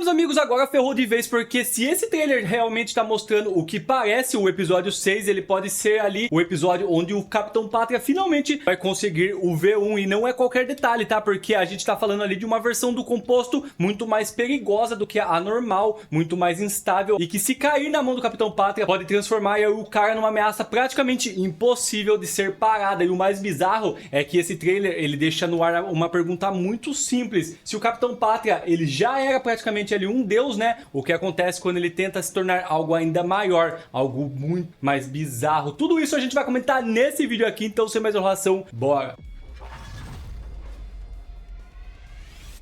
meus amigos, agora ferrou de vez, porque se esse trailer realmente tá mostrando o que parece o episódio 6, ele pode ser ali o episódio onde o Capitão Pátria finalmente vai conseguir o V1, e não é qualquer detalhe, tá? Porque a gente tá falando ali de uma versão do composto muito mais perigosa do que a normal, muito mais instável, e que se cair na mão do Capitão Pátria, pode transformar o cara numa ameaça praticamente impossível de ser parada. E o mais bizarro é que esse trailer, ele deixa no ar uma pergunta muito simples: se o Capitão Pátria, ele já era praticamente ali um deus, né? O que acontece quando ele tenta se tornar algo ainda maior, algo muito mais bizarro? Tudo isso a gente vai comentar nesse vídeo aqui, então sem mais enrolação, bora!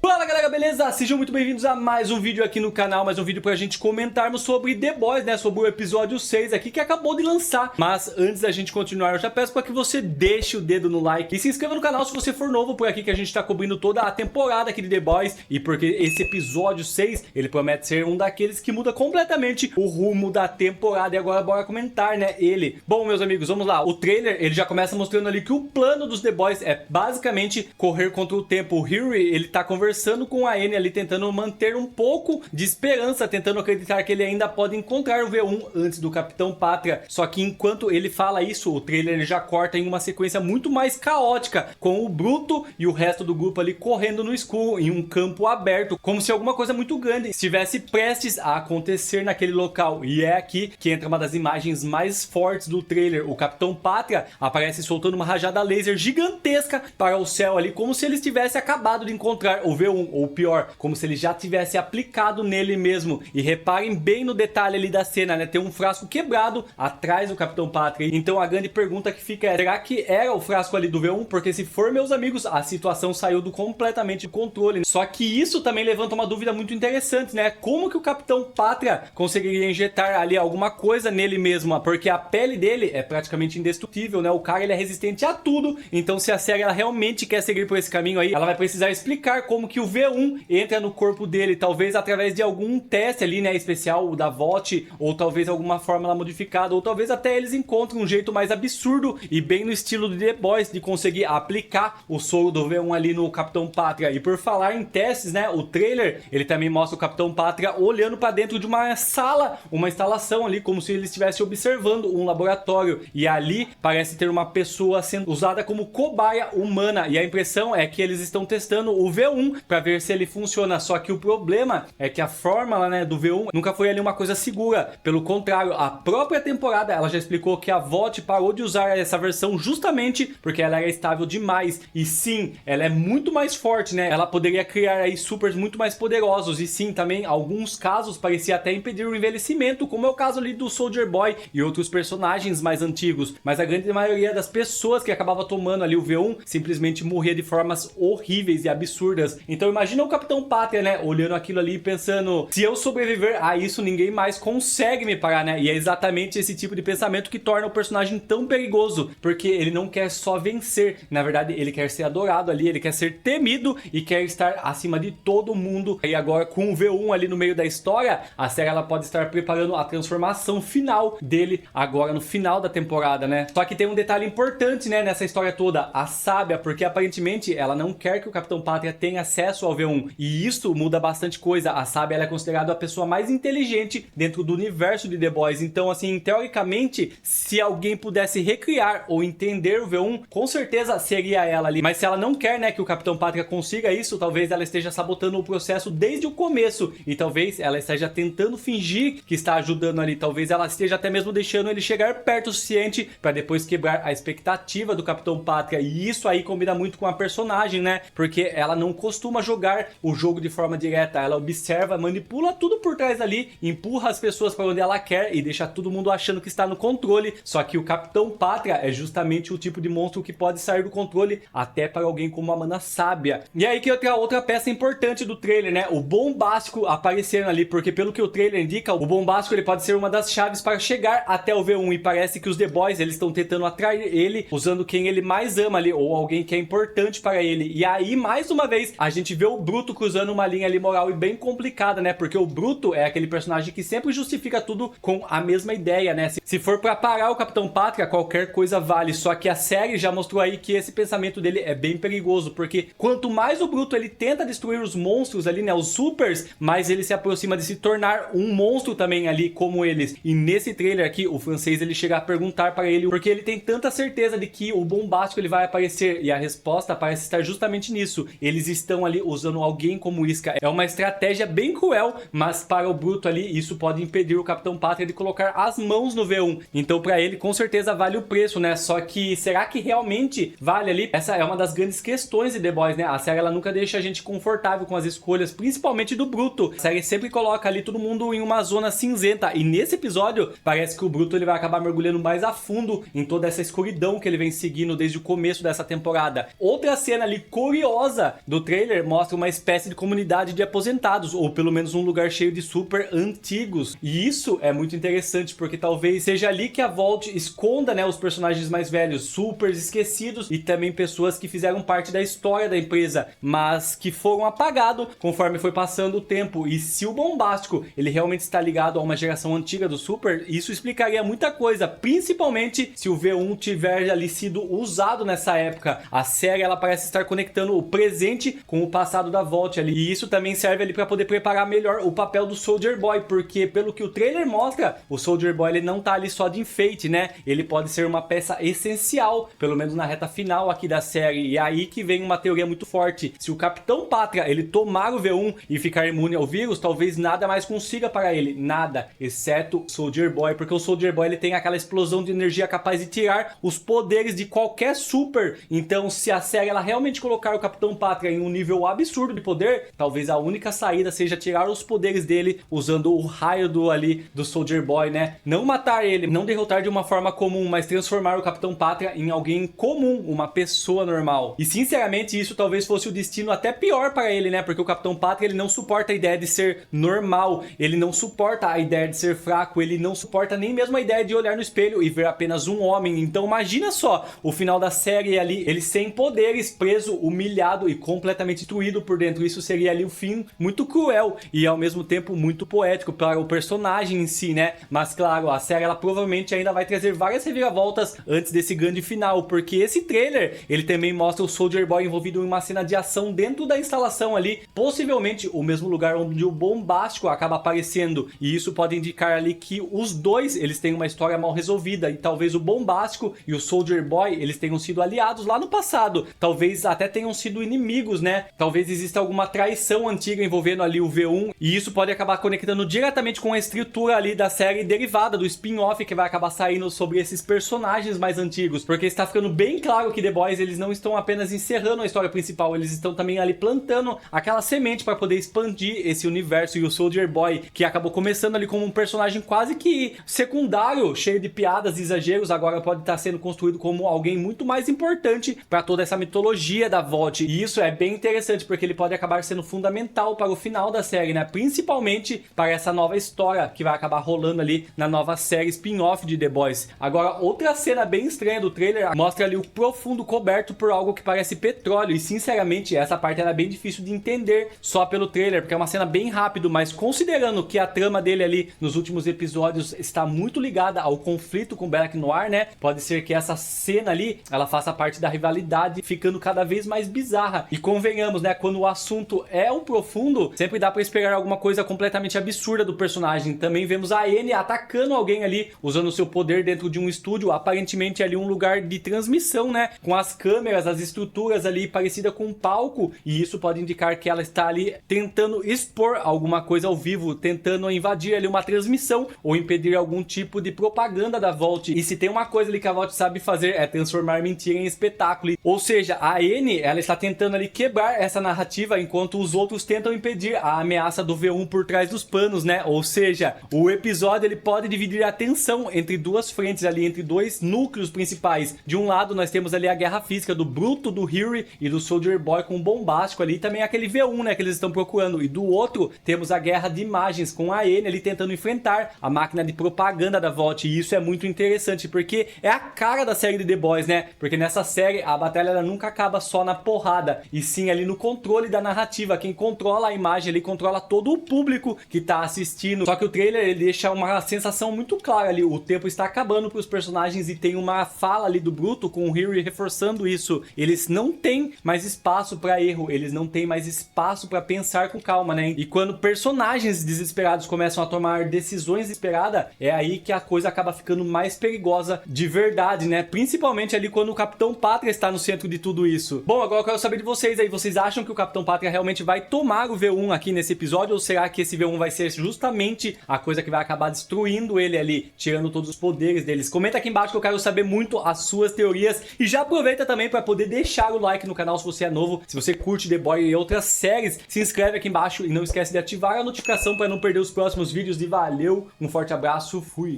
Fala galera, beleza? Sejam muito bem-vindos a mais um vídeo aqui no canal, mais um vídeo pra gente comentarmos sobre The Boys, né? Sobre o episódio 6 aqui que acabou de lançar. Mas antes da gente continuar, eu já peço pra que você deixe o dedo no like e se inscreva no canal se você for novo por aqui, que a gente tá cobrindo toda a temporada aqui de The Boys. E porque esse episódio 6, ele promete ser um daqueles que muda completamente o rumo da temporada. E agora bora comentar, né? Ele. Bom, meus amigos, vamos lá. O trailer, ele já começa mostrando ali que o plano dos The Boys é basicamente correr contra o tempo. O Hughie, ele tá conversando com a Annie ali, tentando manter um pouco de esperança, tentando acreditar que ele ainda pode encontrar o V1 antes do Capitão Pátria. Só que enquanto ele fala isso, o trailer ele já corta em uma sequência muito mais caótica, com o Bruto e o resto do grupo ali correndo no escuro, em um campo aberto, como se alguma coisa muito grande estivesse prestes a acontecer naquele local. E é aqui que entra uma das imagens mais fortes do trailer. O Capitão Pátria aparece soltando uma rajada laser gigantesca para o céu ali, como se ele tivesse acabado de encontrar o V1, ou pior, como se ele já tivesse aplicado nele mesmo. E reparem bem no detalhe ali da cena, né? Tem um frasco quebrado atrás do Capitão Pátria. Então a grande pergunta que fica é: será que era o frasco ali do V1? Porque se for, meus amigos, a situação saiu completamente do controle. Só que isso também levanta uma dúvida muito interessante, né? Como que o Capitão Pátria conseguiria injetar ali alguma coisa nele mesmo? Porque a pele dele é praticamente indestrutível, né? O cara, ele é resistente a tudo. Então se a série ela realmente quer seguir por esse caminho aí, ela vai precisar explicar como que o V1 entra no corpo dele, talvez através de algum teste ali, né, especial da VOT, ou talvez alguma fórmula modificada, ou talvez até eles encontrem um jeito mais absurdo e bem no estilo de The Boys de conseguir aplicar o soro do V1 ali no Capitão Pátria. E por falar em testes, né, o trailer, ele também mostra o Capitão Pátria olhando para dentro de uma sala, uma instalação ali, como se ele estivesse observando um laboratório, e ali parece ter uma pessoa sendo usada como cobaia humana, e a impressão é que eles estão testando o V1 para ver se ele funciona. Só que o problema é que a fórmula, né, do V1 nunca foi ali uma coisa segura. Pelo contrário, a própria temporada ela já explicou que a VOT parou de usar essa versão justamente porque ela era estável demais. E sim, ela é muito mais forte, né? Ela poderia criar aí supers muito mais poderosos. E sim, também alguns casos parecia até impedir o envelhecimento, como é o caso ali do Soldier Boy e outros personagens mais antigos. Mas a grande maioria das pessoas que acabava tomando ali o V1 simplesmente morria de formas horríveis e absurdas. Então imagina o Capitão Pátria, né, olhando aquilo ali e pensando: se eu sobreviver a isso, ninguém mais consegue me parar, né? E é exatamente esse tipo de pensamento que torna o personagem tão perigoso, porque ele não quer só vencer, na verdade ele quer ser adorado ali, ele quer ser temido e quer estar acima de todo mundo. E agora com o V1 ali no meio da história, a série ela pode estar preparando a transformação final dele agora no final da temporada, né? Só que tem um detalhe importante, né, nessa história toda: a Sábia, porque aparentemente ela não quer que o Capitão Pátria tenha acesso ao V1. E isso muda bastante coisa. A Sábia, ela é considerada a pessoa mais inteligente dentro do universo de The Boys. Então, assim, teoricamente, se alguém pudesse recriar ou entender o V1, com certeza seria ela ali. Mas se ela não quer, né, que o Capitão Pátria consiga isso, talvez ela esteja sabotando o processo desde o começo. E talvez ela esteja tentando fingir que está ajudando ali. Talvez ela esteja até mesmo deixando ele chegar perto o suficiente para depois quebrar a expectativa do Capitão Pátria. E isso aí combina muito com a personagem, né? Porque ela não costuma jogar o jogo de forma direta, ela observa, manipula tudo por trás ali, empurra as pessoas para onde ela quer e deixa todo mundo achando que está no controle. Só que o Capitão Pátria é justamente o tipo de monstro que pode sair do controle até para alguém como a Mana Sábia. E aí que outra peça importante do trailer, né, o Bombástico aparecendo ali, porque pelo que o trailer indica, o Bombástico ele pode ser uma das chaves para chegar até o V1, e parece que os The Boys eles estão tentando atrair ele usando quem ele mais ama ali, ou alguém que é importante para ele. E aí mais uma vez a gente vê o o Bruto cruzando uma linha ali moral e bem complicada, né? Porque o Bruto é aquele personagem que sempre justifica tudo com a mesma ideia, né? Se for pra parar o Capitão Pátria, qualquer coisa vale. Só que a série já mostrou aí que esse pensamento dele é bem perigoso, porque quanto mais o Bruto ele tenta destruir os monstros ali, né? Os supers, mais ele se aproxima de se tornar um monstro também ali como eles. E nesse trailer aqui, o francês ele chega a perguntar para ele porque ele tem tanta certeza de que o Bombástico ele vai aparecer, e a resposta parece estar justamente nisso. Eles estão ali usando alguém como isca. É uma estratégia bem cruel, mas para o Bruto ali isso pode impedir o Capitão Pátria de colocar as mãos no V1. Então para ele com certeza vale o preço, né? Só que será que realmente vale ali? Essa é uma das grandes questões de The Boys, né? A série ela nunca deixa a gente confortável com as escolhas, principalmente do Bruto. A série sempre coloca ali todo mundo em uma zona cinzenta, e nesse episódio parece que o Bruto ele vai acabar mergulhando mais a fundo em toda essa escuridão que ele vem seguindo desde o começo dessa temporada. Outra cena ali curiosa do trailer mostra uma espécie de comunidade de aposentados, ou pelo menos um lugar cheio de super antigos. E isso é muito interessante, porque talvez seja ali que a Vault esconda, né, os personagens mais velhos, super esquecidos, e também pessoas que fizeram parte da história da empresa, mas que foram apagados conforme foi passando o tempo. E se o Bombástico ele realmente está ligado a uma geração antiga do Super, isso explicaria muita coisa, principalmente se o V1 tiver ali sido usado nessa época. A série ela parece estar conectando o presente com o passado da Vault ali, e isso também serve ali para poder preparar melhor o papel do Soldier Boy, porque pelo que o trailer mostra, o Soldier Boy ele não tá ali só de enfeite, né? Ele pode ser uma peça essencial, pelo menos na reta final aqui da série. E aí que vem uma teoria muito forte: se o Capitão Pátria ele tomar o V1 e ficar imune ao vírus, talvez nada mais consiga para ele, nada, exceto o Soldier Boy, porque o Soldier Boy ele tem aquela explosão de energia capaz de tirar os poderes de qualquer super. Então se a série ela realmente colocar o Capitão Pátria em um nível absurdo de poder, talvez a única saída seja tirar os poderes dele usando o raio do Soldier Boy, né? Não matar ele, não derrotar de uma forma comum, mas transformar o Capitão Pátria em alguém comum, uma pessoa normal. E sinceramente isso talvez fosse o destino até pior para ele, né? Porque o Capitão Pátria ele não suporta a ideia de ser normal, ele não suporta a ideia de ser fraco, ele não suporta nem mesmo a ideia de olhar no espelho e ver apenas um homem. Então imagina só o final da série ali, ele sem poderes, preso, humilhado e completamente destruído por dentro. Isso seria ali o fim muito cruel e ao mesmo tempo muito poético para o personagem em si, né? Mas claro, a série ela provavelmente ainda vai trazer várias reviravoltas antes desse grande final, porque esse trailer ele também mostra o Soldier Boy envolvido em uma cena de ação dentro da instalação ali, possivelmente o mesmo lugar onde o Bombástico acaba aparecendo, e isso pode indicar ali que os dois eles têm uma história mal resolvida, e talvez o Bombástico e o Soldier Boy eles tenham sido aliados lá no passado, talvez até tenham sido inimigos, né? Talvez exista alguma traição antiga envolvendo ali o V1, e isso pode acabar conectando diretamente com a estrutura ali da série derivada do spin-off que vai acabar saindo sobre esses personagens mais antigos, porque está ficando bem claro que The Boys eles não estão apenas encerrando a história principal, eles estão também ali plantando aquela semente para poder expandir esse universo. E o Soldier Boy, que acabou começando ali como um personagem quase que secundário, cheio de piadas e exageros, agora pode estar sendo construído como alguém muito mais importante para toda essa mitologia da Vault. E isso é bem interessante, porque ele pode acabar sendo fundamental para o final da série, né? Principalmente para essa nova história que vai acabar rolando ali na nova série spin-off de The Boys. Agora, outra cena bem estranha do trailer mostra ali o profundo coberto por algo que parece petróleo, e sinceramente essa parte era bem difícil de entender só pelo trailer, porque é uma cena bem rápido, mas considerando que a trama dele ali nos últimos episódios está muito ligada ao conflito com Black Noir, né? Pode ser que essa cena ali, ela faça parte da rivalidade ficando cada vez mais bizarra. E convenhamos, né? Quando o assunto é o profundo, sempre dá pra esperar alguma coisa completamente absurda do personagem. Também vemos a Anne atacando alguém ali, usando o seu poder dentro de um estúdio, aparentemente ali um lugar de transmissão, né? Com as câmeras, as estruturas ali parecida com um palco, e isso pode indicar que ela está ali tentando expor alguma coisa ao vivo, tentando invadir ali uma transmissão ou impedir algum tipo de propaganda da Vault. E se tem uma coisa ali que a Vault sabe fazer é transformar mentira em espetáculo. Ou seja, a Anne, ela está tentando ali quebrar essa narrativa enquanto os outros tentam impedir a ameaça do V1 por trás dos panos, né? Ou seja, o episódio ele pode dividir a atenção entre duas frentes ali, entre dois núcleos principais. De um lado nós temos ali a guerra física do Bruto, do Hughie e do Soldier Boy com o Bombástico ali, também aquele V1, né, que eles estão procurando. E do outro temos a guerra de imagens com a Anne ali tentando enfrentar a máquina de propaganda da Vault. E isso é muito interessante, porque é a cara da série de The Boys, né? Porque nessa série a batalha ela nunca acaba só na porrada, e sim ali no controle controle da narrativa, quem controla a imagem, ele controla todo o público que tá assistindo. Só que o trailer, ele deixa uma sensação muito clara ali, o tempo está acabando pros personagens e tem uma fala ali do Bruto com o Harry reforçando isso. Eles não têm mais espaço para erro, eles não têm mais espaço para pensar com calma, né? E quando personagens desesperados começam a tomar decisões desesperadas, é aí que a coisa acaba ficando mais perigosa de verdade, né? Principalmente ali quando o Capitão Pátria está no centro de tudo isso. Bom, agora eu quero saber de vocês aí, vocês acham que o Capitão Pátria realmente vai tomar o V1 aqui nesse episódio, ou será que esse V1 vai ser justamente a coisa que vai acabar destruindo ele ali, tirando todos os poderes deles? Comenta aqui embaixo que eu quero saber muito as suas teorias, e já aproveita também para poder deixar o like no canal se você é novo. Se você curte The Boys e outras séries, se inscreve aqui embaixo e não esquece de ativar a notificação para não perder os próximos vídeos. E valeu, um forte abraço, fui!